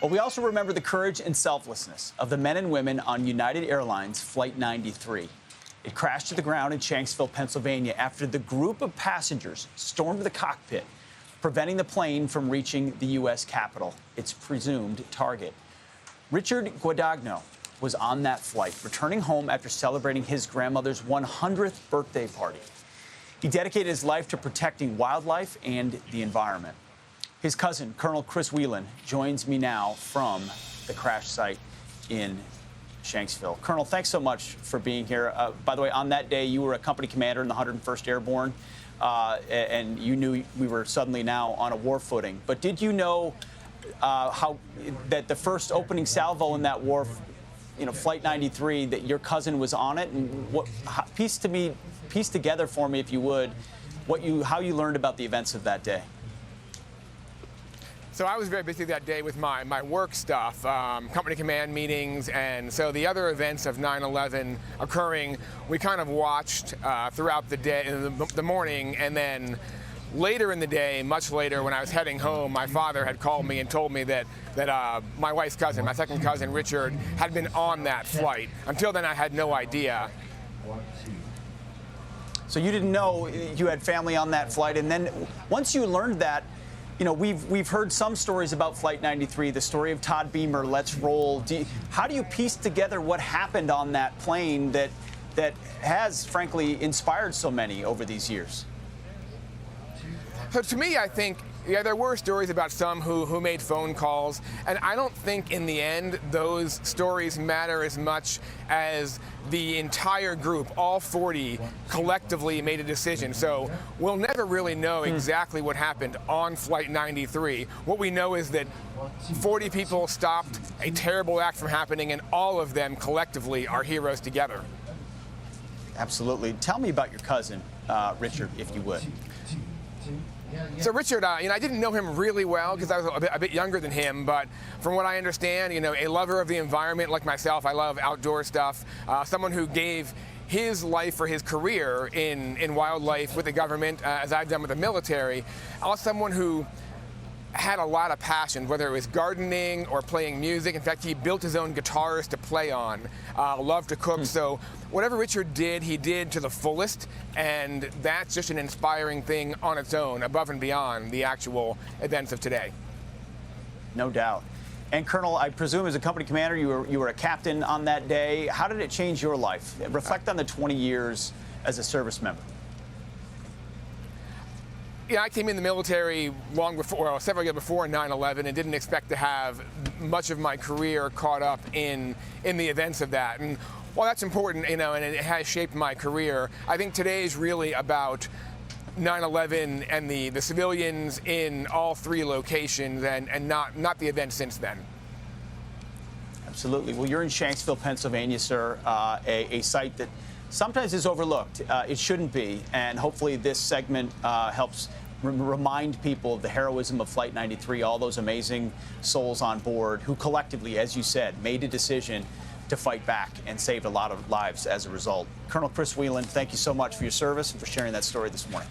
Well, we also remember the courage and selflessness of the men and women on United Airlines Flight 93. It crashed to the ground in Shanksville, Pennsylvania, after the group of passengers stormed the cockpit, preventing the plane from reaching the U.S. Capitol, its presumed target. Richard Guadango was on that flight, returning home after celebrating his grandmother's 100th birthday party. He dedicated his life to protecting wildlife and the environment. His cousin, Colonel Chris Whalen, joins me now from the crash site in Shanksville. Colonel, thanks so much for being here. By the way, on that day, you were a company commander in the 101st Airborne, and you knew we were suddenly now on a war footing. But did you know how that the first opening salvo in that war, Flight 93, that your cousin was on it? And piece together for me, if you would, how you learned about the events of that day. So I was very busy that day with my work stuff, company command meetings, and so the other events of 9/11 occurring, we kind of watched throughout the day, the morning, and then later in the day, much later, when I was heading home, my father had called me and told me that my wife's cousin, my second cousin, Richard, had been on that flight. Until then, I had no idea. So you didn't know you had family on that flight, and then once you learned that, we've heard some stories about Flight 93, the story of Todd Beamer, Let's Roll. How do you piece together what happened on that plane that has, frankly, inspired so many over these years? So to me, I think, yeah, there were stories about some who made phone calls, and I don't think in the end those stories matter as much as the entire group, all 40, collectively made a decision. So we'll never really know exactly what happened on Flight 93. What we know is that 40 people stopped a terrible act from happening, and all of them collectively are heroes together. Absolutely. Tell me about your cousin, Richard, if you would. So Richard, I didn't know him really well because I was a bit younger than him, but from what I understand, a lover of the environment like myself, I love outdoor stuff, someone who gave his life or his career in wildlife with the government, as I've done with the military. Also someone who had a lot of passion, whether it was gardening or playing music. In fact, he built his own guitars to play on, loved to cook. So whatever Richard did, he did to the fullest, and that's just an inspiring thing on its own, above and beyond the actual events of today. No doubt. And Colonel, I presume as a company commander, you were a captain on that day. How did it change your life? Reflect on the 20 years as a service member. Yeah, I came in the military several years before 9/11, and didn't expect to have much of my career caught up in the events of that. And while that's important, and it has shaped my career, I think today is really about 9/11 and the civilians in all 3 locations, and not the events since then. Absolutely. Well, you're in Shanksville, Pennsylvania, sir, a site that sometimes is overlooked. It shouldn't be, and hopefully this segment helps remind people of the heroism of Flight 93, all those amazing souls on board who collectively, as you said, made a decision to fight back and saved a lot of lives as a result. Colonel Chris Whalen, thank you so much for your service and for sharing that story this morning.